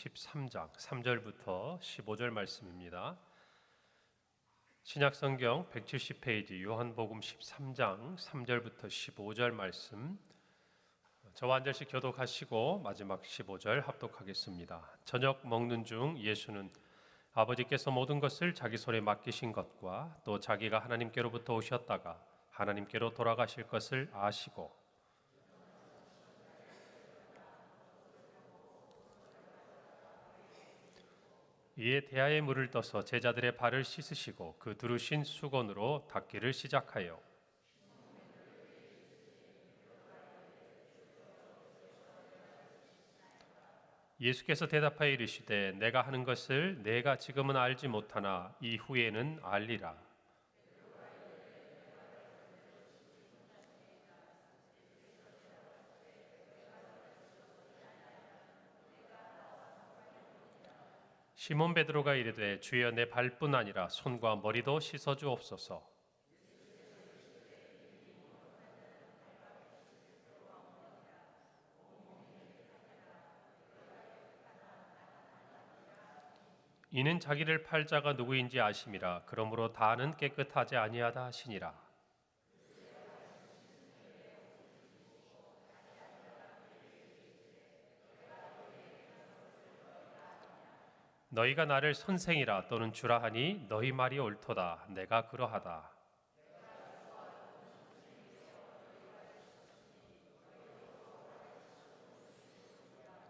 13장 3절부터 15절 말씀입니다. 신약성경 170페이지 요한복음 13장 3절부터 15절 말씀, 저와 한 절씩 교독하시고 마지막 15절 합독하겠습니다. 저녁 먹는 중 예수는 아버지께서 모든 것을 자기 손에 맡기신 것과 또 자기가 하나님께로부터 오셨다가 하나님께로 돌아가실 것을 아시고 이에 대야에 물을 떠서 제자들의 발을 씻으시고 그 두르신 수건으로 닦기를 시작하여 예수께서 대답하여 이르시되 내가 하는 것을 내가 지금은 알지 못하나 이후에는 알리라. 시몬 베드로가 이르되 주여 내 발뿐 아니라 손과 머리도 씻어 주옵소서. 이는 자기를 팔 자가 누구인지 아심이라. 그러므로 다는 깨끗하지 아니하다 하시니라. 너희가 나를 선생이라 또는 주라 하니 너희 말이 옳도다. 내가 그러하다.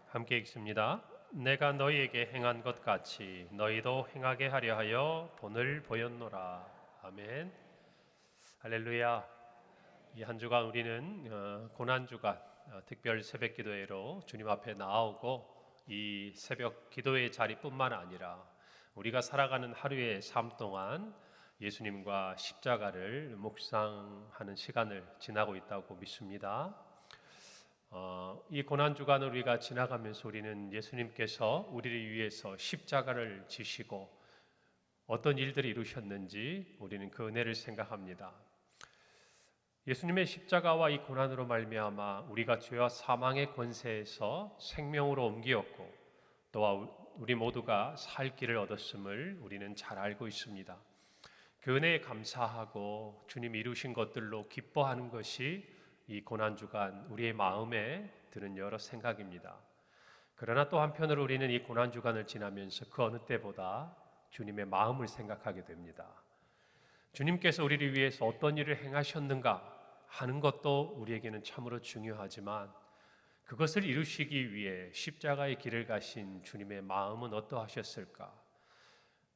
함께 읽습니다. 내가 너희에게 행한 것 같이 너희도 행하게 하려 하여 본을 보였노라. 아멘. 할렐루야. 이 한 주간 우리는 고난주간 특별 새벽 기도회로 주님 앞에 나오고 이 새벽 기도의 자리뿐만 아니라 우리가 살아가는 하루의 삶 동안 예수님과 십자가를 묵상하는 시간을 지나고 있다고 믿습니다. 이 고난주간을 우리가 지나가면서 우리는 예수님께서 우리를 위해서 십자가를 지시고 어떤 일들을 이루셨는지 우리는 그 은혜를 생각합니다. 예수님의 십자가와 이 고난으로 말미암아 우리가 죄와 사망의 권세에서 생명으로 옮기었고 또 우리 모두가 살 길을 얻었음을 우리는 잘 알고 있습니다. 그 은혜에 감사하고 주님 이루신 것들로 기뻐하는 것이 이 고난주간 우리의 마음에 드는 여러 생각입니다. 그러나 또 한편으로 우리는 이 고난주간을 지나면서 그 어느 때보다 주님의 마음을 생각하게 됩니다. 주님께서 우리를 위해서 어떤 일을 행하셨는가 하는 것도 우리에게는 참으로 중요하지만 그것을 이루시기 위해 십자가의 길을 가신 주님의 마음은 어떠하셨을까?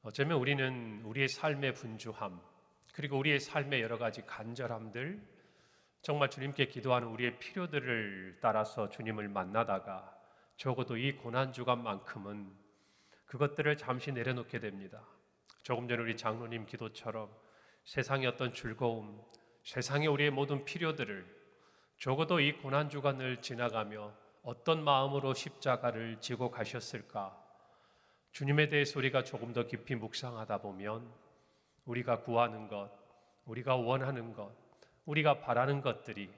어쩌면 우리는 우리의 삶의 분주함 그리고 우리의 삶의 여러 가지 간절함들, 정말 주님께 기도하는 우리의 필요들을 따라서 주님을 만나다가 적어도 이 고난주간만큼은 그것들을 잠시 내려놓게 됩니다. 조금 전에 우리 장로님 기도처럼 세상의 어떤 즐거움, 세상의 우리의 모든 필요들을 적어도 이 고난주간을 지나가며 어떤 마음으로 십자가를 지고 가셨을까? 주님에 대해서 우리가 조금 더 깊이 묵상하다 보면 우리가 구하는 것, 우리가 원하는 것, 우리가 바라는 것들이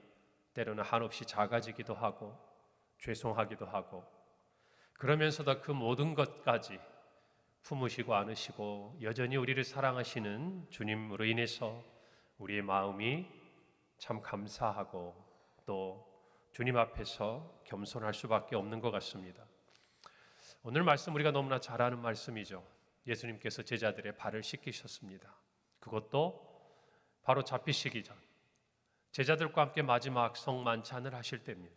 때로는 한없이 작아지기도 하고 죄송하기도 하고 그러면서도 그 모든 것까지 품으시고 안으시고 여전히 우리를 사랑하시는 주님으로 인해서 우리의 마음이 참 감사하고 또 주님 앞에서 겸손할 수밖에 없는 것 같습니다. 오늘 말씀 우리가 너무나 잘 아는 말씀이죠. 예수님께서 제자들의 발을 씻기셨습니다. 그것도 바로 잡히시기 전 제자들과 함께 마지막 성만찬을 하실 때입니다.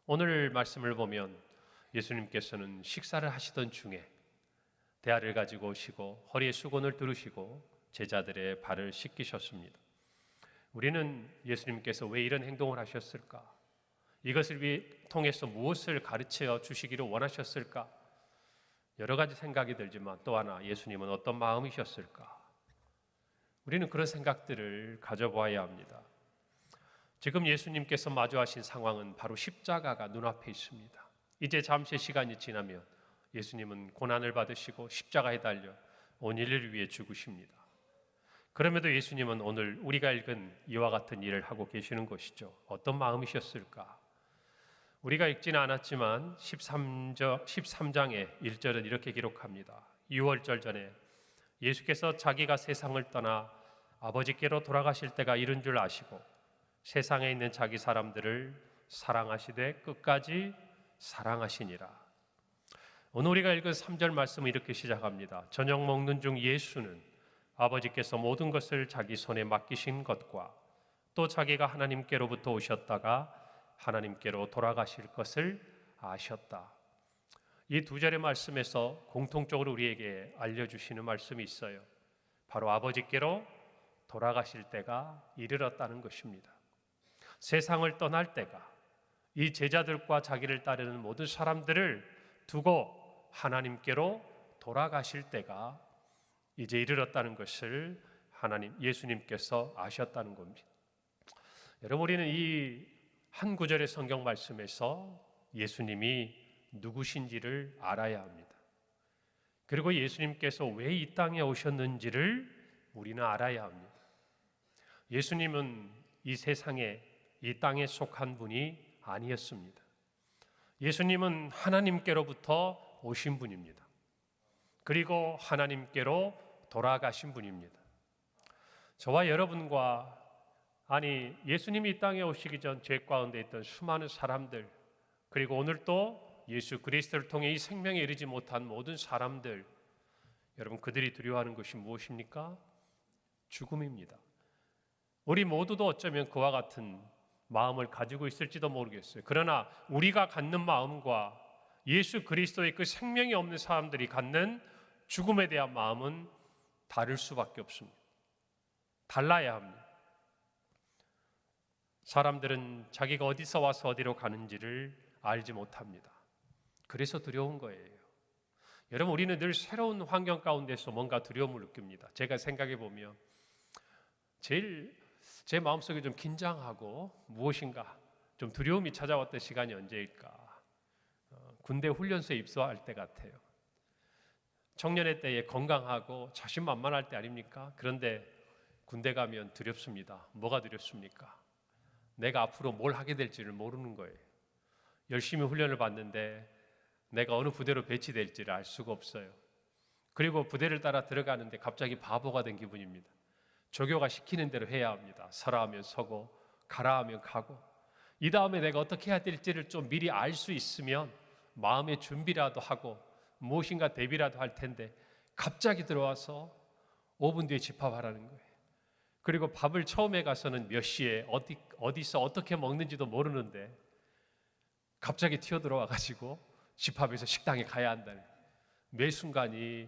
오늘 말씀을 보면 예수님께서는 식사를 하시던 중에 대야를 가지고 오시고 허리에 수건을 두르시고 제자들의 발을 씻기셨습니다. 우리는 예수님께서 왜 이런 행동을 하셨을까? 이것을 통해서 무엇을 가르쳐 주시기를 원하셨을까? 여러 가지 생각이 들지만 또 하나, 예수님은 어떤 마음이셨을까? 우리는 그런 생각들을 가져보아야 합니다. 지금 예수님께서 마주하신 상황은 바로 십자가가 눈앞에 있습니다. 이제 잠시 시간이 지나면 예수님은 고난을 받으시고 십자가에 달려 온 인류를 위해 죽으십니다. 그럼에도 예수님은 오늘 우리가 읽은 이와 같은 일을 하고 계시는 것이죠. 어떤 마음이셨을까? 우리가 읽지는 않았지만 13장의 1절은 이렇게 기록합니다. 유월절 전에 예수께서 자기가 세상을 떠나 아버지께로 돌아가실 때가 이른 줄 아시고 세상에 있는 자기 사람들을 사랑하시되 끝까지 사랑하시니라. 오늘 우리가 읽은 3절 말씀은 이렇게 시작합니다. 저녁 먹는 중 예수는 아버지께서 모든 것을 자기 손에 맡기신 것과 또 자기가 하나님께로부터 오셨다가 하나님께로 돌아가실 것을 아셨다. 이 두 절의 말씀에서 공통적으로 우리에게 알려주시는 말씀이 있어요. 바로 아버지께로 돌아가실 때가 이르렀다는 것입니다. 세상을 떠날 때가, 이 제자들과 자기를 따르는 모든 사람들을 두고 하나님께로 돌아가실 때가 이제 이르렀다는 것을 예수님께서 아셨다는 겁니다. 여러분, 우리는 이 한 구절의 성경 말씀에서 예수님이 누구신지를 알아야 합니다. 그리고 예수님께서 왜 이 땅에 오셨는지를 우리는 알아야 합니다. 예수님은 이 세상에, 이 땅에 속한 분이 아니었습니다. 예수님은 하나님께로부터 오신 분입니다. 그리고 하나님께로 돌아가신 분입니다. 저와 여러분과 예수님이 이 땅에 오시기 전 죄 가운데 있던 수많은 사람들, 그리고 오늘 또 예수 그리스도를 통해 이 생명에 이르지 못한 모든 사람들, 여러분, 그들이 두려워하는 것이 무엇입니까? 죽음입니다. 우리 모두도 어쩌면 그와 같은 마음을 가지고 있을지도 모르겠어요. 그러나 우리가 갖는 마음과 예수 그리스도의 그 생명이 없는 사람들이 갖는 죽음에 대한 마음은 다를 수밖에 없습니다. 달라야 합니다. 사람들은 자기가 어디서 와서 어디로 가는지를 알지 못합니다. 그래서 두려운 거예요. 여러분, 우리는 늘 새로운 환경 가운데서 뭔가 두려움을 느낍니다. 제가 생각해 보면 제일 제 마음속에 좀 긴장하고 무엇인가 좀 두려움이 찾아왔던 시간이 언제일까? 군대 훈련소에 입소할 때 같아요. 청년의 때에 건강하고 자신만만할 때 아닙니까? 그런데 군대 가면 두렵습니다. 뭐가 두렵습니까? 내가 앞으로 뭘 하게 될지를 모르는 거예요. 열심히 훈련을 받는데 내가 어느 부대로 배치될지를 알 수가 없어요. 그리고 부대를 따라 들어가는데 갑자기 바보가 된 기분입니다. 조교가 시키는 대로 해야 합니다. 서라 하면 서고 가라 하면 가고, 이 다음에 내가 어떻게 해야 될지를 좀 미리 알 수 있으면 마음의 준비라도 하고 무엇인가 대비라도 할 텐데 갑자기 들어와서 5분 뒤에 집합하라는 거예요. 그리고 밥을 처음에 가서는 몇 시에 어디서 어떻게 먹는지도 모르는데 갑자기 튀어들어와 가지고 집합에서 식당에 가야 한다는, 매 순간이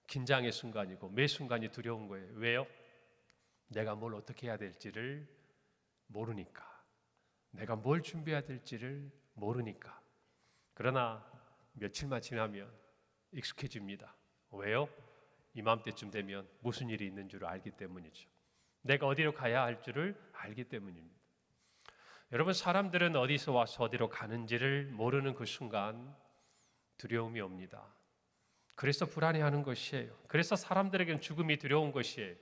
긴장의 순간이고 매 순간이 두려운 거예요. 왜요? 내가 뭘 어떻게 해야 될지를 모르니까, 내가 뭘 준비해야 될지를 모르니까. 그러나 며칠만 지나면 익숙해집니다. 왜요? 이맘때쯤 되면 무슨 일이 있는 줄 알기 때문이죠. 내가 어디로 가야 할 줄을 알기 때문입니다. 여러분, 사람들은 어디서 와서 어디로 가는지를 모르는 그 순간 두려움이 옵니다. 그래서 불안해하는 것이에요. 그래서 사람들에게는 죽음이 두려운 것이에요.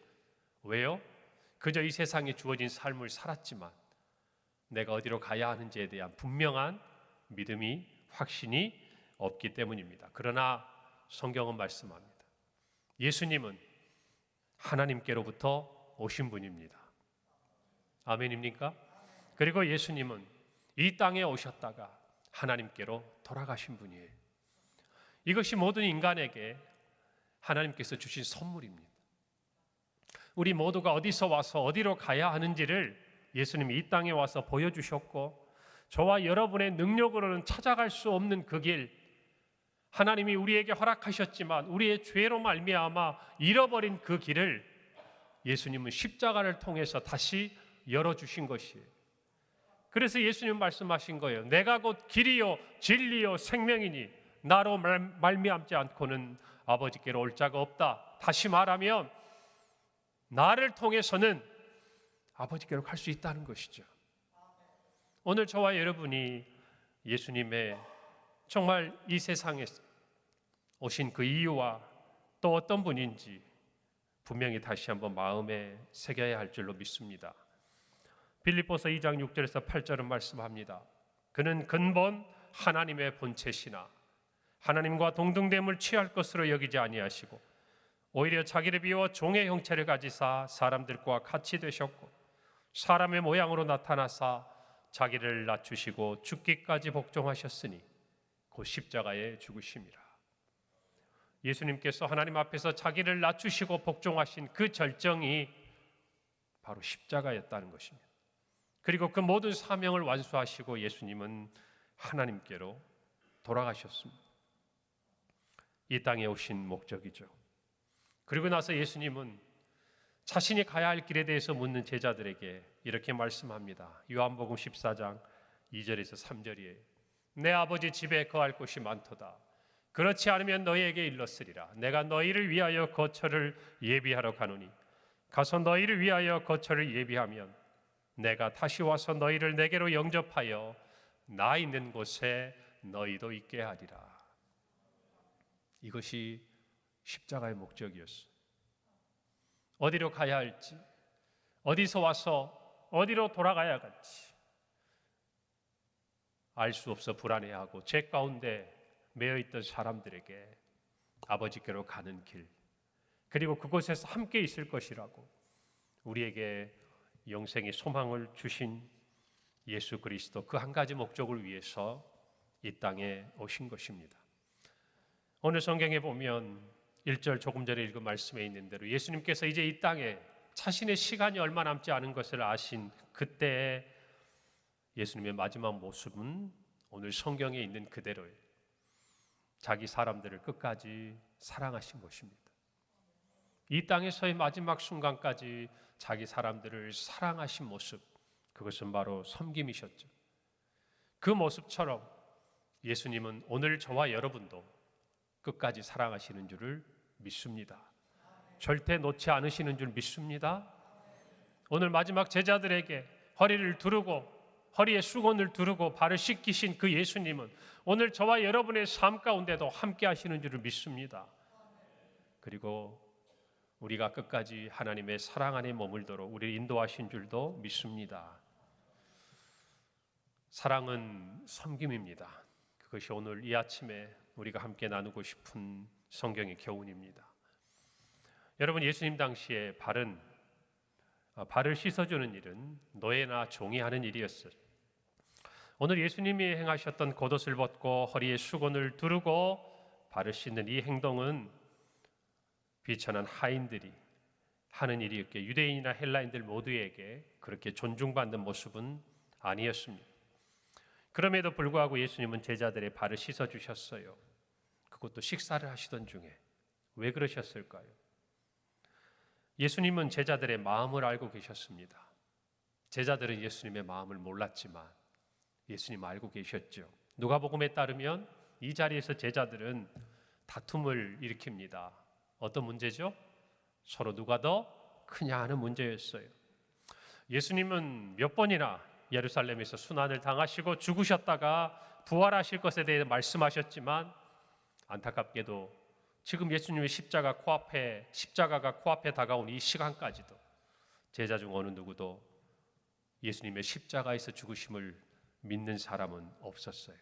왜요? 그저 이 세상에 주어진 삶을 살았지만 내가 어디로 가야 하는지에 대한 분명한 믿음이, 확신이 없기 때문입니다. 그러나 성경은 말씀합니다. 예수님은 하나님께로부터 오신 분입니다. 아멘입니까? 그리고 예수님은 이 땅에 오셨다가 하나님께로 돌아가신 분이에요. 이것이 모든 인간에게 하나님께서 주신 선물입니다. 우리 모두가 어디서 와서 어디로 가야 하는지를 예수님이 이 땅에 와서 보여주셨고, 저와 여러분의 능력으로는 찾아갈 수 없는 그 길, 하나님이 우리에게 허락하셨지만 우리의 죄로 말미암아 잃어버린 그 길을 예수님은 십자가를 통해서 다시 열어주신 것이에요. 그래서 예수님 말씀하신 거예요. 내가 곧 길이요 진리요 생명이니 나로 말미암지 않고는 아버지께로 올 자가 없다. 다시 말하면 나를 통해서는 아버지께로 갈 수 있다는 것이죠. 오늘 저와 여러분이 예수님의 정말 이 세상에 오신 그 이유와 또 어떤 분인지 분명히 다시 한번 마음에 새겨야 할 줄로 믿습니다. 빌립보서 2장 6절에서 8절은 말씀합니다. 그는 근본 하나님의 본체시나 하나님과 동등됨을 취할 것으로 여기지 아니하시고 오히려 자기를 비워 종의 형체를 가지사 사람들과 같이 되셨고 사람의 모양으로 나타나사 자기를 낮추시고 죽기까지 복종하셨으니 곧 십자가에 죽으심이라. 예수님께서 하나님 앞에서 자기를 낮추시고 복종하신 그 절정이 바로 십자가였다는 것입니다. 그리고 그 모든 사명을 완수하시고 예수님은 하나님께로 돌아가셨습니다. 이 땅에 오신 목적이죠. 그리고 나서 예수님은 자신이 가야 할 길에 대해서 묻는 제자들에게 이렇게 말씀합니다. 요한복음 14장 2절에서 3절이에요. 내 아버지 집에 거할 곳이 많도다. 그렇지 않으면 너희에게 일렀으리라. 내가 너희를 위하여 거처를 예비하러 가노니 가서 너희를 위하여 거처를 예비하면 내가 다시 와서 너희를 내게로 영접하여 나 있는 곳에 너희도 있게 하리라. 이것이 십자가의 목적이었어요. 어디로 가야 할지, 어디서 와서 어디로 돌아가야 할지 알 수 없어 불안해하고 죄 가운데 매여 있던 사람들에게 아버지께로 가는 길, 그리고 그곳에서 함께 있을 것이라고 우리에게 영생의 소망을 주신 예수 그리스도, 그 한 가지 목적을 위해서 이 땅에 오신 것입니다. 오늘 성경에 보면 1절 조금 전에 읽은 말씀에 있는 대로 예수님께서 이제 이 땅에 자신의 시간이 얼마 남지 않은 것을 아신 그때에 예수님의 마지막 모습은 오늘 성경에 있는 그대로예요. 자기 사람들을 끝까지 사랑하신 것입니다. 이 땅에서의 마지막 순간까지 자기 사람들을 사랑하신 모습, 그것은 바로 섬김이셨죠. 그 모습처럼 예수님은 오늘 저와 여러분도 끝까지 사랑하시는 줄을 믿습니다. 절대 놓지 않으시는 줄 믿습니다. 오늘 마지막 제자들에게 허리를 두르고 허리에 수건을 두르고 발을 씻기신 그 예수님은 오늘 저와 여러분의 삶 가운데도 함께 하시는 줄을 믿습니다. 그리고 우리가 끝까지 하나님의 사랑 안에 머물도록 우리를 인도하신 줄도 믿습니다. 사랑은 섬김입니다. 그것이 오늘 이 아침에 우리가 함께 나누고 싶은 성경의 교훈입니다. 여러분, 예수님 당시에 발을 씻어주는 일은 노예나 종이 하는 일이었어요. 오늘 예수님이 행하셨던 겉옷을 벗고 허리에 수건을 두르고 발을 씻는 이 행동은 비천한 하인들이 하는 일이었기에 유대인이나 헬라인들 모두에게 그렇게 존중받는 모습은 아니었습니다. 그럼에도 불구하고 예수님은 제자들의 발을 씻어주셨어요. 그것도 식사를 하시던 중에. 왜 그러셨을까요? 예수님은 제자들의 마음을 알고 계셨습니다. 제자들은 예수님의 마음을 몰랐지만 예수님 알고 계셨죠. 누가복음에 따르면 이 자리에서 제자들은 다툼을 일으킵니다. 어떤 문제죠? 서로 누가 더 크냐 하는 문제였어요. 예수님은 몇 번이나 예루살렘에서 순환을 당하시고 죽으셨다가 부활하실 것에 대해 말씀하셨지만 안타깝게도 지금 예수님의 십자가가 코앞에 다가온 이 시간까지도 제자 중 어느 누구도 예수님의 십자가에서 죽으심을 믿는 사람은 없었어요.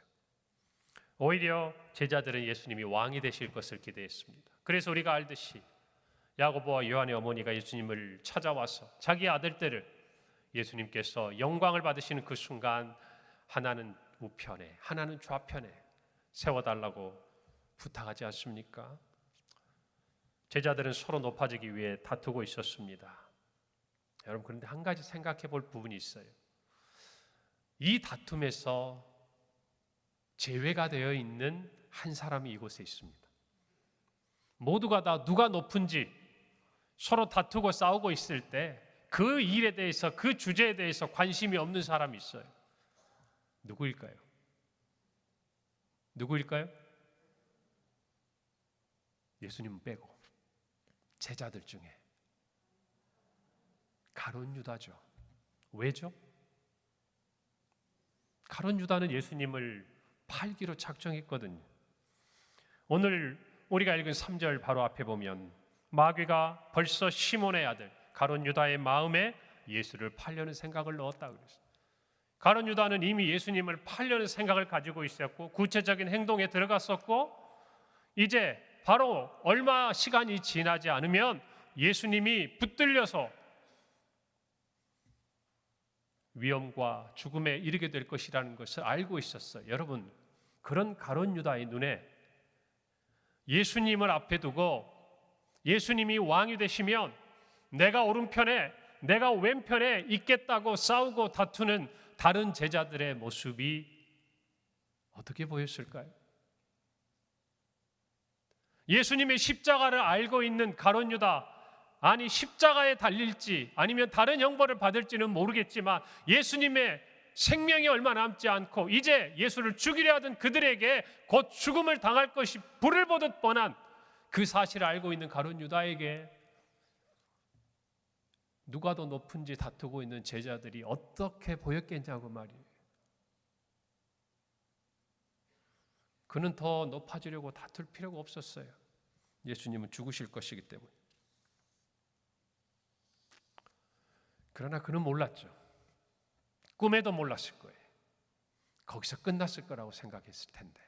오히려 제자들은 예수님이 왕이 되실 것을 기대했습니다. 그래서 우리가 알듯이 야고보와 요한의 어머니가 예수님을 찾아와서 자기 아들들을 예수님께서 영광을 받으시는 그 순간 하나는 우편에 하나는 좌편에 세워달라고 부탁하지 않습니까? 제자들은 서로 높아지기 위해 다투고 있었습니다. 여러분, 그런데 한 가지 생각해 볼 부분이 있어요. 이 다툼에서 제외가 되어 있는 한 사람이 이곳에 있습니다. 모두가 다 누가 높은지 서로 다투고 싸우고 있을 때 그 일에 대해서, 그 주제에 대해서 관심이 없는 사람이 있어요. 누구일까요? 예수님은 빼고 제자들 중에 가룟 유다죠. 왜죠? 가룟 유다는 예수님을 팔기로 작정했거든요. 오늘 우리가 읽은 3절 바로 앞에 보면 마귀가 벌써 시몬의 아들 가룟 유다의 마음에 예수를 팔려는 생각을 넣었다 그랬어요. 가룟 유다는 이미 예수님을 팔려는 생각을 가지고 있었고 구체적인 행동에 들어갔었고, 이제 바로 얼마 시간이 지나지 않으면 예수님이 붙들려서 위험과 죽음에 이르게 될 것이라는 것을 알고 있었어요. 여러분, 그런 가룟 유다의 눈에 예수님을 앞에 두고 예수님이 왕이 되시면 내가 오른편에 내가 왼편에 있겠다고 싸우고 다투는 다른 제자들의 모습이 어떻게 보였을까요? 예수님의 십자가를 알고 있는 가룟 유다, 아니 십자가에 달릴지 아니면 다른 형벌을 받을지는 모르겠지만 예수님의 생명이 얼마 남지 않고 이제 예수를 죽이려 하던 그들에게 곧 죽음을 당할 것이 불을 보듯 뻔한 그 사실을 알고 있는 가룟 유다에게 누가 더 높은지 다투고 있는 제자들이 어떻게 보였겠냐고 말이에요. 그는 더 높아지려고 다툴 필요가 없었어요. 예수님은 죽으실 것이기 때문에. 그러나 그는 몰랐죠. 꿈에도 몰랐을 거예요. 거기서 끝났을 거라고 생각했을 텐데.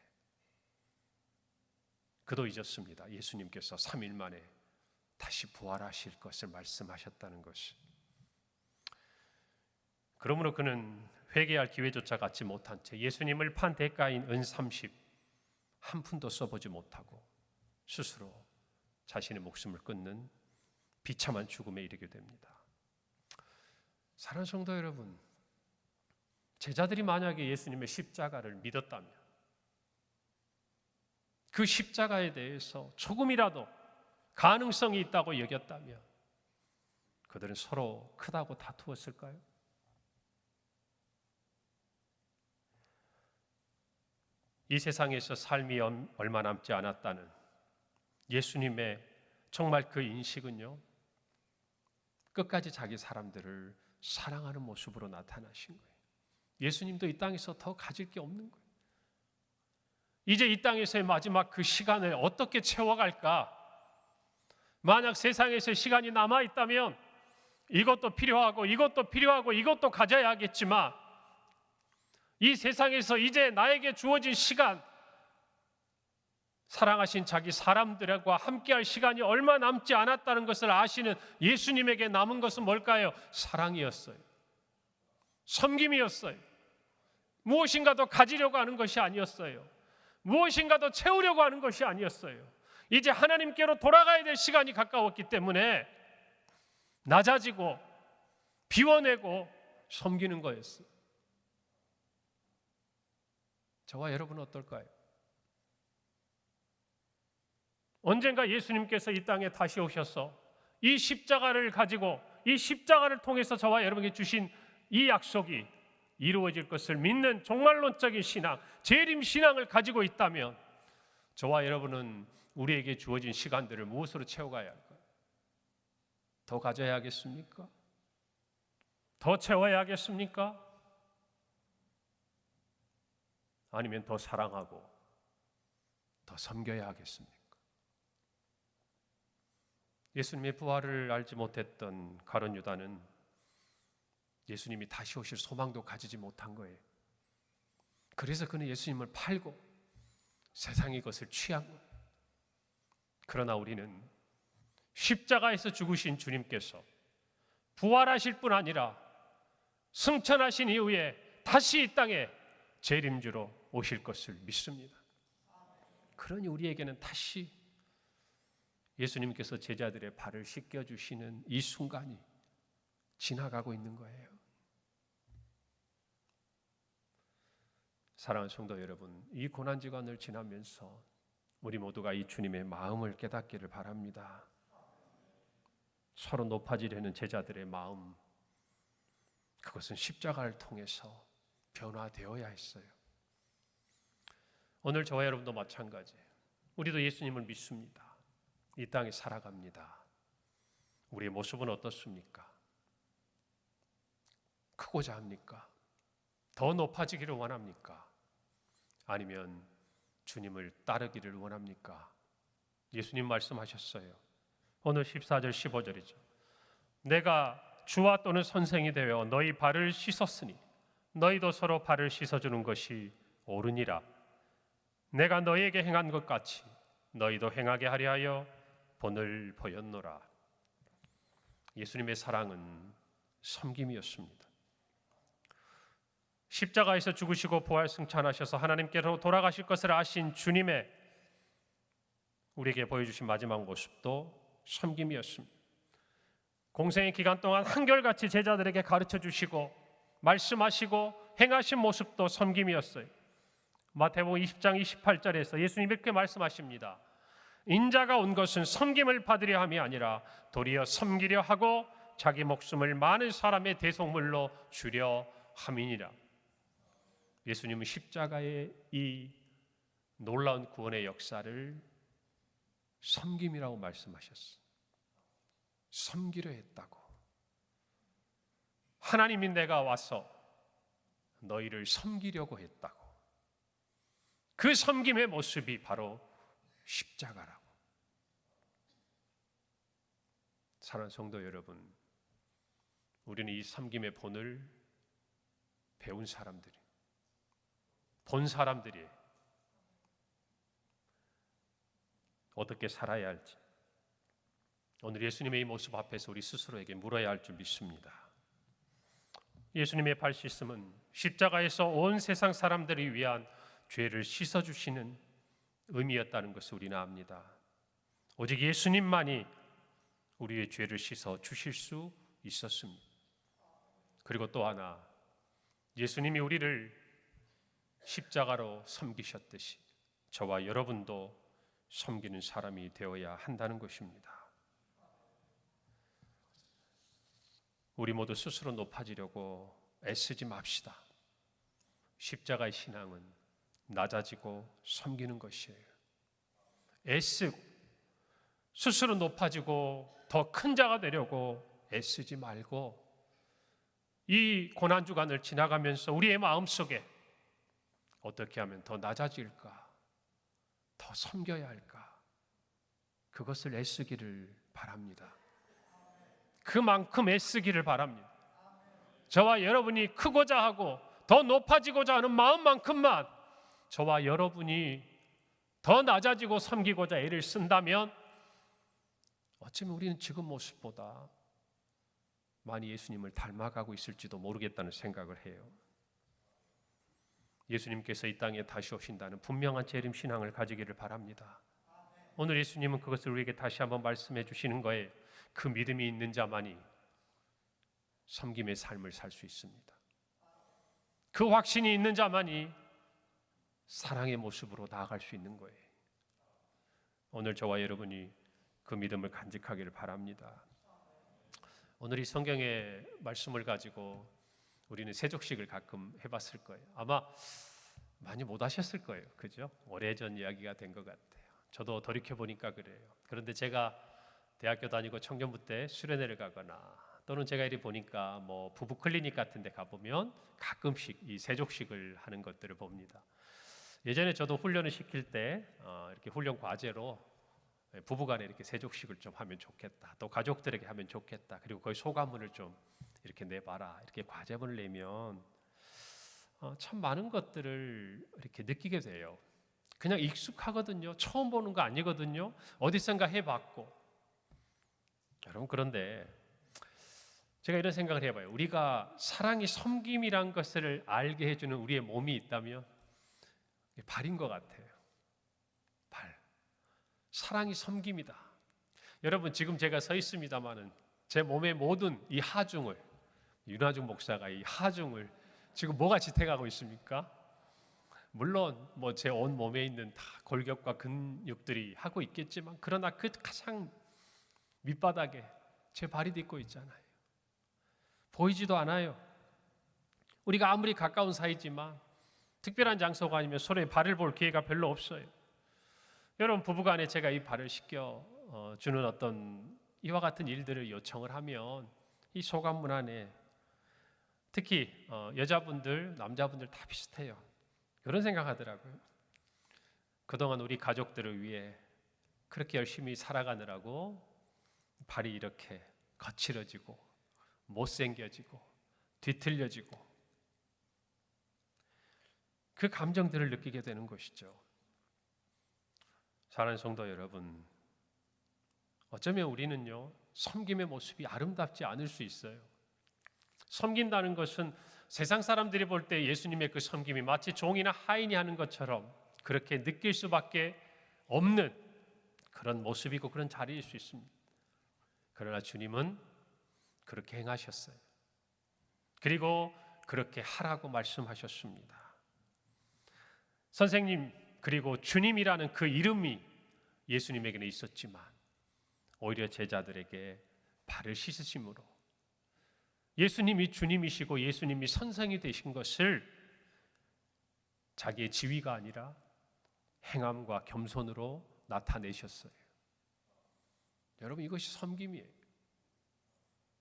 그도 잊었습니다. 예수님께서 3일 만에 다시 부활하실 것을 말씀하셨다는 것을. 그러므로 그는 회개할 기회조차 갖지 못한 채 예수님을 판 대가인 은 30 한 푼도 써보지 못하고 스스로 자신의 목숨을 끊는 비참한 죽음에 이르게 됩니다. 사랑하는 성도 여러분, 제자들이 만약에 예수님의 십자가를 믿었다면, 그 십자가에 대해서 조금이라도 가능성이 있다고 여겼다면 그들은 서로 크다고 다투었을까요? 이 세상에서 삶이 얼마 남지 않았다는 예수님의 정말 그 인식은요, 끝까지 자기 사람들을 사랑하는 모습으로 나타나신 거예요. 예수님도 이 땅에서 더 가질 게 없는 거예요. 이제 이 땅에서의 마지막 그 시간을 어떻게 채워갈까? 만약 세상에서 시간이 남아있다면 이것도 필요하고 이것도 필요하고 이것도 가져야 하겠지만, 이 세상에서 이제 나에게 주어진 시간, 사랑하신 자기 사람들과 함께할 시간이 얼마 남지 않았다는 것을 아시는 예수님에게 남은 것은 뭘까요? 사랑이었어요. 섬김이었어요. 무엇인가 더 가지려고 하는 것이 아니었어요. 무엇인가 더 채우려고 하는 것이 아니었어요. 이제 하나님께로 돌아가야 될 시간이 가까웠기 때문에 낮아지고 비워내고 섬기는 거였어요. 저와 여러분은 어떨까요? 언젠가 예수님께서 이 땅에 다시 오셔서 이 십자가를 가지고, 이 십자가를 통해서 저와 여러분에게 주신 이 약속이 이루어질 것을 믿는 종말론적인 신앙, 재림 신앙을 가지고 있다면 저와 여러분은 우리에게 주어진 시간들을 무엇으로 채워가야 할까요? 더 가져야 하겠습니까? 더 채워야 하겠습니까? 아니면 더 사랑하고 더 섬겨야 하겠습니까? 예수님의 부활을 알지 못했던 가룟 유다는 예수님이 다시 오실 소망도 가지지 못한 거예요. 그래서 그는 예수님을 팔고 세상의 것을 취한 거예요. 그러나 우리는 십자가에서 죽으신 주님께서 부활하실 뿐 아니라 승천하신 이후에 다시 이 땅에 재림주로 오실 것을 믿습니다. 그러니 우리에게는 다시 예수님께서 제자들의 발을 씻겨주시는 이 순간이 지나가고 있는 거예요. 사랑하는 성도 여러분, 이 고난지간을 지나면서 우리 모두가 이 주님의 마음을 깨닫기를 바랍니다. 서로 높아지려는 제자들의 마음, 그것은 십자가를 통해서 변화되어야 했어요. 오늘 저와 여러분도 마찬가지예요. 우리도 예수님을 믿습니다. 이 땅에 살아갑니다. 우리의 모습은 어떻습니까? 크고자 합니까? 더 높아지기를 원합니까? 아니면 주님을 따르기를 원합니까? 예수님 말씀하셨어요. 오늘 14절 15절이죠. 내가 주와 또는 선생이 되어 너희 발을 씻었으니 너희도 서로 발을 씻어주는 것이 옳으니라. 내가 너희에게 행한 것 같이 너희도 행하게 하려 하여 본을 보였노라. 예수님의 사랑은 섬김이었습니다. 십자가에서 죽으시고 부활 승천하셔서 하나님께로 돌아가실 것을 아신 주님의 우리에게 보여주신 마지막 모습도 섬김이었습니다. 공생의 기간 동안 한결같이 제자들에게 가르쳐 주시고 말씀하시고 행하신 모습도 섬김이었어요. 마태복음 20장 28절에서 예수님이 이렇게 말씀하십니다. 인자가 온 것은 섬김을 받으려 함이 아니라 도리어 섬기려 하고 자기 목숨을 많은 사람의 대속물로 주려 함이니라. 예수님은 십자가의 이 놀라운 구원의 역사를 섬김이라고 말씀하셨어요. 섬기려 했다고. 하나님이 내가 와서 너희를 섬기려고 했다고. 그 섬김의 모습이 바로 십자가라고. 사랑하는 성도 여러분, 우리는 이 섬김의 본을 배운 사람들이, 본 사람들이 어떻게 살아야 할지 오늘 예수님의 이 모습 앞에서 우리 스스로에게 물어야 할 줄 믿습니다. 예수님의 발 씻음은 십자가에서 온 세상 사람들을 위한 죄를 씻어주시는 의미였다는 것을 우리는 압니다. 오직 예수님만이 우리의 죄를 씻어 주실 수 있었습니다. 그리고 또 하나, 예수님이 우리를 십자가로 섬기셨듯이 저와 여러분도 섬기는 사람이 되어야 한다는 것입니다. 우리 모두 스스로 높아지려고 애쓰지 맙시다. 십자가의 신앙은 낮아지고 섬기는 것이에요. 애쓰고 스스로 높아지고 더 큰 자가 되려고 애쓰지 말고 이 고난주간을 지나가면서 우리의 마음속에 어떻게 하면 더 낮아질까, 더 섬겨야 할까, 그것을 애쓰기를 바랍니다. 그만큼 애쓰기를 바랍니다. 저와 여러분이 크고자 하고 더 높아지고자 하는 마음만큼만 저와 여러분이 더 낮아지고 섬기고자 애를 쓴다면 어쩌면 우리는 지금 모습보다 많이 예수님을 닮아가고 있을지도 모르겠다는 생각을 해요. 예수님께서 이 땅에 다시 오신다는 분명한 재림 신앙을 가지기를 바랍니다. 오늘 예수님은 그것을 우리에게 다시 한번 말씀해 주시는 거예요. 그 믿음이 있는 자만이 섬김의 삶을 살 수 있습니다. 그 확신이 있는 자만이 사랑의 모습으로 나아갈 수 있는 거예요. 오늘 저와 여러분이 그 믿음을 간직하기를 바랍니다. 오늘 이 성경의 말씀을 가지고 우리는 세족식을 가끔 해봤을 거예요. 아마 많이 못 하셨을 거예요. 그죠? 오래전 이야기가 된 것 같아요. 저도 돌이켜보니까 그래요. 그런데 제가 대학교 다니고 청년부 때 수련회를 가거나 또는 제가 이리 보니까 뭐 부부 클리닉 같은 데 가보면 가끔씩 이 세족식을 하는 것들을 봅니다. 예전에 저도 훈련을 시킬 때 이렇게 훈련 과제로 부부간에 이렇게 세족식을 좀 하면 좋겠다. 또 가족들에게 하면 좋겠다. 그리고 거기 소감문을 좀 이렇게 내봐라. 이렇게 과제문을 내면 참 많은 것들을 이렇게 느끼게 돼요. 그냥 익숙하거든요. 처음 보는 거 아니거든요. 어디선가 해봤고. 여러분 그런데 제가 이런 생각을 해봐요. 우리가 사랑이 섬김이란 것을 알게 해주는 우리의 몸이 있다면 발인 것 같아요. 발. 사랑이 섬김이다. 여러분 지금 제가 서 있습니다마는 제 몸의 모든 이 하중을 윤하중 목사가 이 하중을 지금 뭐가 지탱하고 있습니까? 물론 뭐 제 온 몸에 있는 다 골격과 근육들이 하고 있겠지만 그러나 그 가장 밑바닥에 제 발이 딛고 있잖아요. 보이지도 않아요. 우리가 아무리 가까운 사이지만 특별한 장소가 아니면 서로의 발을 볼 기회가 별로 없어요. 여러분 부부간에 제가 이 발을 씻겨 주는 어떤 이와 같은 일들을 요청을 하면 이 소감문 안에 특히 여자분들, 남자분들 다 비슷해요. 그런 생각하더라고요. 그동안 우리 가족들을 위해 그렇게 열심히 살아가느라고 발이 이렇게 거칠어지고 못생겨지고 뒤틀려지고 그 감정들을 느끼게 되는 것이죠. 사랑하는 성도 여러분, 어쩌면 우리는요, 섬김의 모습이 아름답지 않을 수 있어요. 섬긴다는 것은 세상 사람들이 볼 때 예수님의 그 섬김이 마치 종이나 하인이 하는 것처럼 그렇게 느낄 수밖에 없는 그런 모습이고 그런 자리일 수 있습니다. 그러나 주님은 그렇게 행하셨어요. 그리고 그렇게 하라고 말씀하셨습니다. 선생님, 그리고 주님이라는 그 이름이 예수님에게는 있었지만 오히려 제자들에게 발을 씻으심으로 예수님이 주님이시고 예수님이 선생이 되신 것을 자기의 지위가 아니라 행함과 겸손으로 나타내셨어요. 여러분, 이것이 섬김이에요.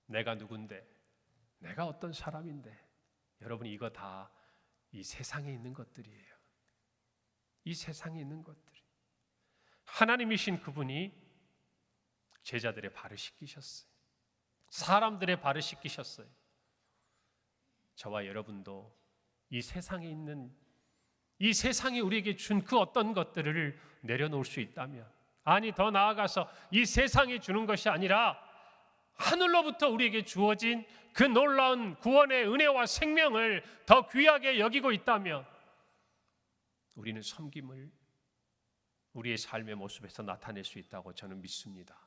내가 누군데, 내가 어떤 사람인데, 여러분, 이거 다 이 세상에 있는 것들이에요. 이 세상에 있는 것들. 하나님이신 그분이 제자들의 발을 씻기셨어요. 사람들의 발을 씻기셨어요. 저와 여러분도 이 세상에 있는, 이 세상이 우리에게 준 그 어떤 것들을 내려놓을 수 있다면, 아니 더 나아가서 이 세상이 주는 것이 아니라 하늘로부터 우리에게 주어진 그 놀라운 구원의 은혜와 생명을 더 귀하게 여기고 있다면 우리는 섬김을 우리의 삶의 모습에서 나타낼 수 있다고 저는 믿습니다.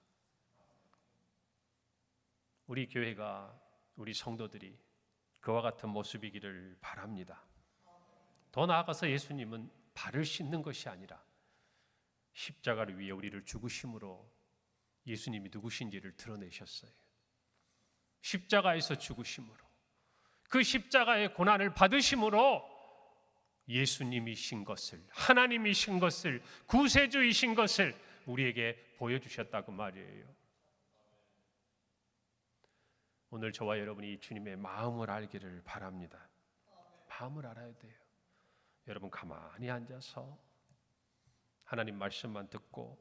우리 교회가, 우리 성도들이 그와 같은 모습이기를 바랍니다. 더 나아가서 예수님은 발을 씻는 것이 아니라 십자가를 위해 우리를 죽으심으로 예수님이 누구신지를 드러내셨어요. 십자가에서 죽으심으로, 그 십자가의 고난을 받으심으로 예수님이신 것을, 하나님이신 것을, 구세주이신 것을 우리에게 보여주셨다고 말이에요. 오늘 저와 여러분이 주님의 마음을 알기를 바랍니다. 마음을 알아야 돼요. 여러분, 가만히 앉아서 하나님 말씀만 듣고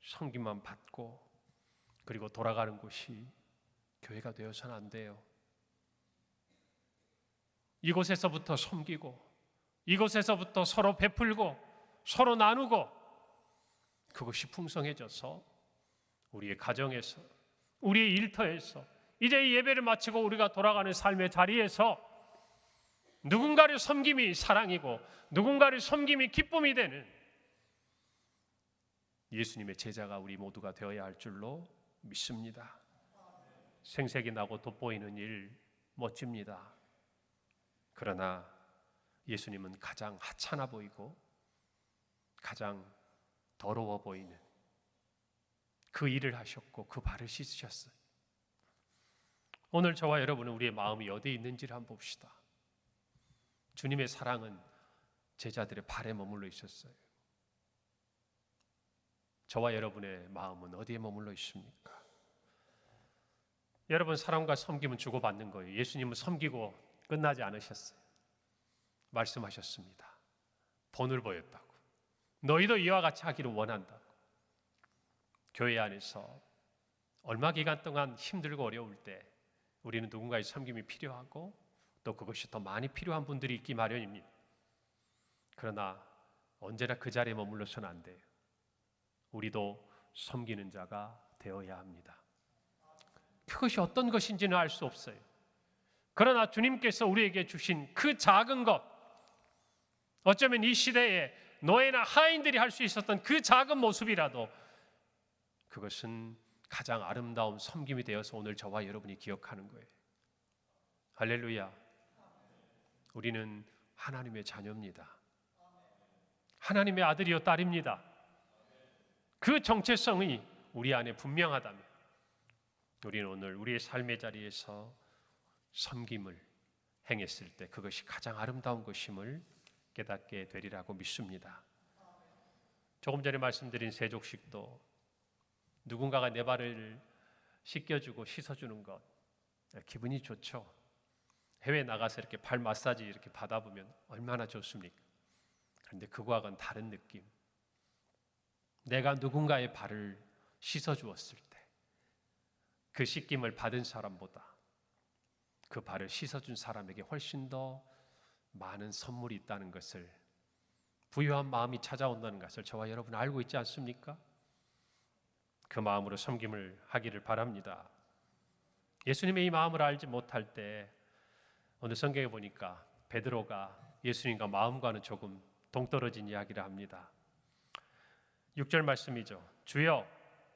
섬김만 받고 그리고 돌아가는 곳이 교회가 되어서는 안 돼요. 이곳에서부터 섬기고, 이곳에서부터 서로 베풀고 서로 나누고, 그것이 풍성해져서 우리의 가정에서, 우리의 일터에서, 이제 이 예배를 마치고 우리가 돌아가는 삶의 자리에서 누군가를 섬김이 사랑이고 누군가를 섬김이 기쁨이 되는 예수님의 제자가 우리 모두가 되어야 할 줄로 믿습니다. 생색이 나고 돋보이는 일 멋집니다. 그러나 예수님은 가장 하찮아 보이고 가장 더러워 보이는 그 일을 하셨고 그 발을 씻으셨어요. 오늘 저와 여러분은 우리의 마음이 어디에 있는지를 한번 봅시다. 주님의 사랑은 제자들의 발에 머물러 있었어요. 저와 여러분의 마음은 어디에 머물러 있습니까? 여러분, 사랑과 섬김은 주고받는 거예요. 예수님은 섬기고 끝나지 않으셨어요. 말씀하셨습니다. 본을 보였다고. 너희도 이와 같이 하기를 원한다고. 교회 안에서 얼마 기간 동안 힘들고 어려울 때 우리는 누군가의 섬김이 필요하고 또 그것이 더 많이 필요한 분들이 있기 마련입니다. 그러나 언제나 그 자리에 머물러서는 안 돼요. 우리도 섬기는 자가 되어야 합니다. 그것이 어떤 것인지는 알 수 없어요. 그러나 주님께서 우리에게 주신 그 작은 것, 어쩌면 이 시대에 노예나 하인들이 할 수 있었던 그 작은 모습이라도 그것은 가장 아름다운 섬김이 되어서 오늘 저와 여러분이 기억하는 거예요. 할렐루야. 우리는 하나님의 자녀입니다. 하나님의 아들이요 딸입니다. 그 정체성이 우리 안에 분명하다면 우리는 오늘 우리의 삶의 자리에서 섬김을 행했을 때 그것이 가장 아름다운 것임을 깨닫게 되리라고 믿습니다. 조금 전에 말씀드린 세족식도 누군가가 내 발을 씻겨주고 씻어주는 것 기분이 좋죠. 해외 나가서 이렇게 발 마사지 이렇게 받아보면 얼마나 좋습니까? 그런데 그거와는 다른 느낌. 내가 누군가의 발을 씻어주었을 때 그 씻김을 받은 사람보다 그 발을 씻어준 사람에게 훨씬 더 많은 선물이 있다는 것을 부유한 마음이 찾아온다는 것을 저와 여러분 알고 있지 않습니까? 그 마음으로 섬김을 하기를 바랍니다. 예수님의 이 마음을 알지 못할 때 오늘 성경에 보니까 베드로가 예수님과 마음과는 조금 동떨어진 이야기를 합니다. 6절 말씀이죠. 주여,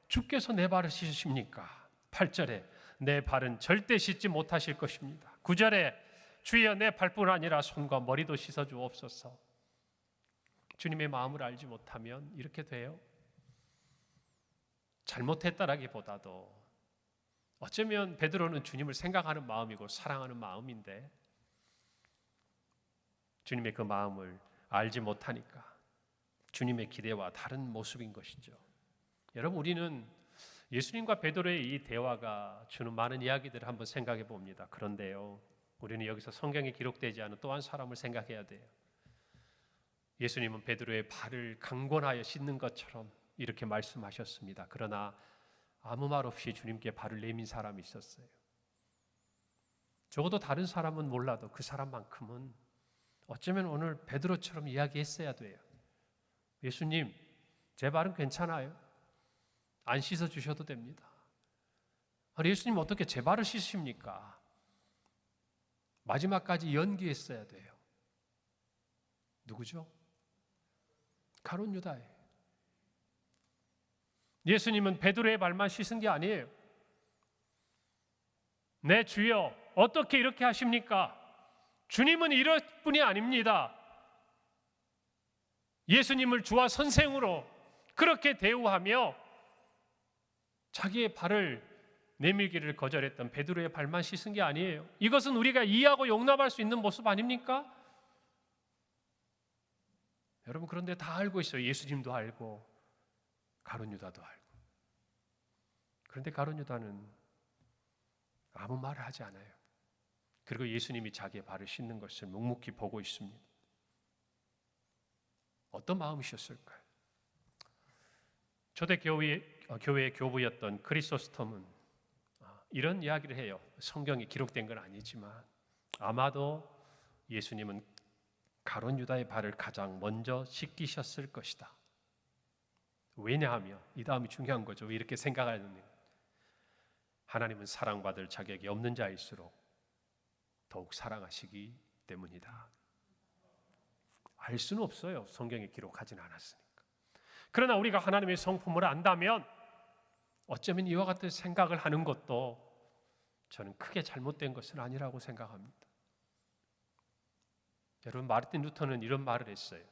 주께서 내 발을 씻으십니까? 8절에 내 발은 절대 씻지 못하실 것입니다. 9절에 주여, 내 발뿐 아니라 손과 머리도 씻어 주옵소서. 주님의 마음을 알지 못하면 이렇게 돼요. 잘못했다라기보다도 어쩌면 베드로는 주님을 생각하는 마음이고 사랑하는 마음인데 주님의 그 마음을 알지 못하니까 주님의 기대와 다른 모습인 것이죠. 여러분, 우리는 예수님과 베드로의 이 대화가 주는 많은 이야기들을 한번 생각해 봅니다. 그런데요, 우리는 여기서 성경에 기록되지 않은 또 한 사람을 생각해야 돼요. 예수님은 베드로의 발을 강권하여 씻는 것처럼 이렇게 말씀하셨습니다. 그러나 아무 말 없이 주님께 발을 내민 사람이 있었어요. 적어도 다른 사람은 몰라도 그 사람만큼은 어쩌면 오늘 베드로처럼 이야기했어야 돼요. 예수님, 제 발은 괜찮아요. 안 씻어 주셔도 됩니다. 아니, 예수님 어떻게 제 발을 씻으십니까? 마지막까지 연기했어야 돼요. 누구죠? 가룟 유다예요. 예수님은 베드로의 발만 씻은 게 아니에요. 네, 주여, 어떻게 이렇게 하십니까? 주님은 이럴 뿐이 아닙니다. 예수님을 주와 선생으로 그렇게 대우하며 자기의 발을 내밀기를 거절했던 베드로의 발만 씻은 게 아니에요. 이것은 우리가 이해하고 용납할 수 있는 모습 아닙니까? 여러분, 그런데 다 알고 있어요. 예수님도 알고 가룟 유다도 알고. 그런데 가룟 유다는 아무 말을 하지 않아요. 그리고 예수님이 자기의 발을 씻는 것을 묵묵히 보고 있습니다. 어떤 마음이셨을까요? 초대 교회의 교부였던 크리소스톰은 이런 이야기를 해요. 성경에 기록된 건 아니지만 아마도 예수님은 가룟 유다의 발을 가장 먼저 씻기셨을 것이다. 왜냐하면 이 다음이 중요한 거죠. 왜 이렇게 생각하느냐? 하나님은 사랑받을 자격이 없는 자일수록 더욱 사랑하시기 때문이다. 알 수는 없어요. 성경에 기록하진 않았으니까. 그러나 우리가 하나님의 성품을 안다면 어쩌면 이와 같은 생각을 하는 것도 저는 크게 잘못된 것은 아니라고 생각합니다. 여러분, 마르틴 루터는 이런 말을 했어요.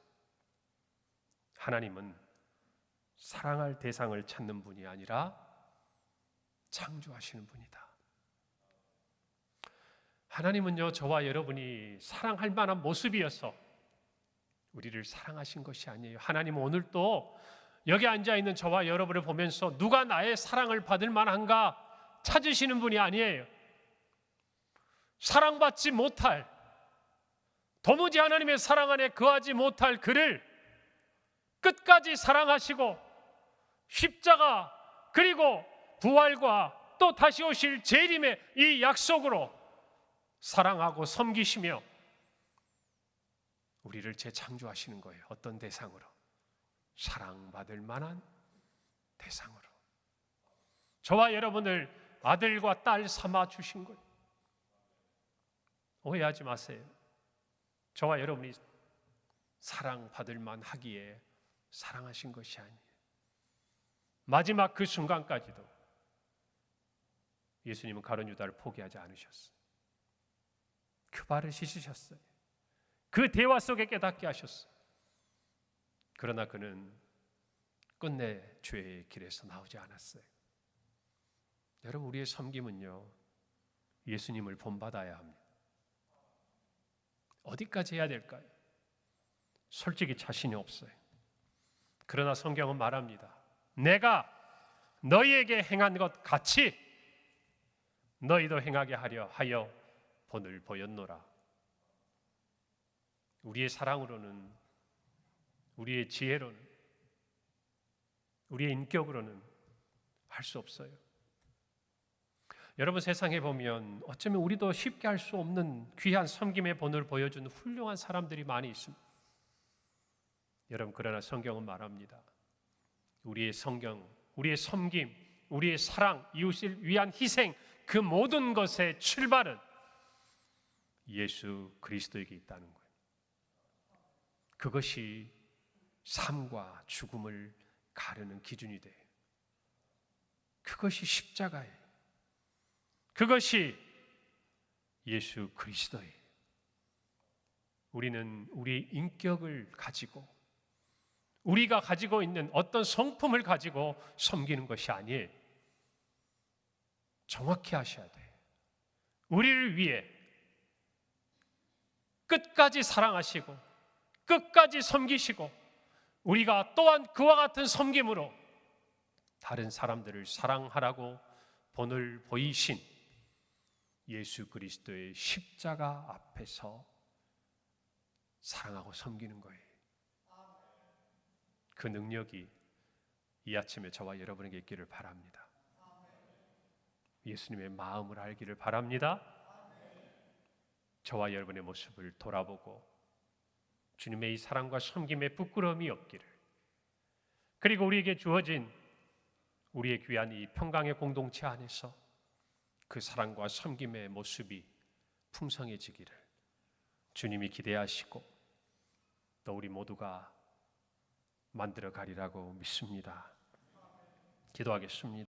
하나님은 사랑할 대상을 찾는 분이 아니라 창조하시는 분이다. 하나님은요, 저와 여러분이 사랑할 만한 모습이어서 우리를 사랑하신 것이 아니에요. 하나님은 오늘도 여기 앉아있는 저와 여러분을 보면서 누가 나의 사랑을 받을 만한가 찾으시는 분이 아니에요. 사랑받지 못할, 도무지 하나님의 사랑 안에 거하지 못할 그를 끝까지 사랑하시고 십자가 그리고 부활과 또 다시 오실 재림의 이 약속으로 사랑하고 섬기시며 우리를 재창조하시는 거예요. 어떤 대상으로? 사랑받을 만한 대상으로. 저와 여러분을 아들과 딸 삼아 주신 거예요. 오해하지 마세요. 저와 여러분이 사랑받을 만하기에 사랑하신 것이 아니에요. 마지막 그 순간까지도 예수님은 가룟 유다를 포기하지 않으셨어요. 그 발을 씻으셨어요. 그 대화 속에 깨닫게 하셨어요. 그러나 그는 끝내 죄의 길에서 나오지 않았어요. 여러분, 우리의 섬김은요, 예수님을 본받아야 합니다. 어디까지 해야 될까요? 솔직히 자신이 없어요. 그러나 성경은 말합니다. 내가 너희에게 행한 것 같이 너희도 행하게 하려 하여 본을 보였노라. 우리의 사랑으로는, 우리의 지혜로는, 우리의 인격으로는 할 수 없어요. 여러분, 세상에 보면 어쩌면 우리도 쉽게 할 수 없는 귀한 섬김의 본을 보여주는 훌륭한 사람들이 많이 있습니다. 여러분, 그러나 성경은 말합니다. 우리의 성경, 우리의 섬김, 우리의 사랑, 이웃을 위한 희생, 그 모든 것의 출발은 예수 그리스도에게 있다는 거예요. 그것이 삶과 죽음을 가르는 기준이 돼요. 그것이 십자가예요. 그것이 예수 그리스도예요. 우리는 우리의 인격을 가지고, 우리가 가지고 있는 어떤 성품을 가지고 섬기는 것이 아니에요. 정확히 하셔야 돼요. 우리를 위해 끝까지 사랑하시고 끝까지 섬기시고, 우리가 또한 그와 같은 섬김으로 다른 사람들을 사랑하라고 본을 보이신 예수 그리스도의 십자가 앞에서 사랑하고 섬기는 거예요. 그 능력이 이 아침에 저와 여러분에게 있기를 바랍니다. 예수님의 마음을 알기를 바랍니다. 저와 여러분의 모습을 돌아보고 주님의 이 사랑과 섬김에 부끄러움이 없기를, 그리고 우리에게 주어진 우리의 귀한 이 평강의 공동체 안에서 그 사랑과 섬김의 모습이 풍성해지기를 주님이 기대하시고 또 우리 모두가 만들어 가리라고 믿습니다. 기도하겠습니다.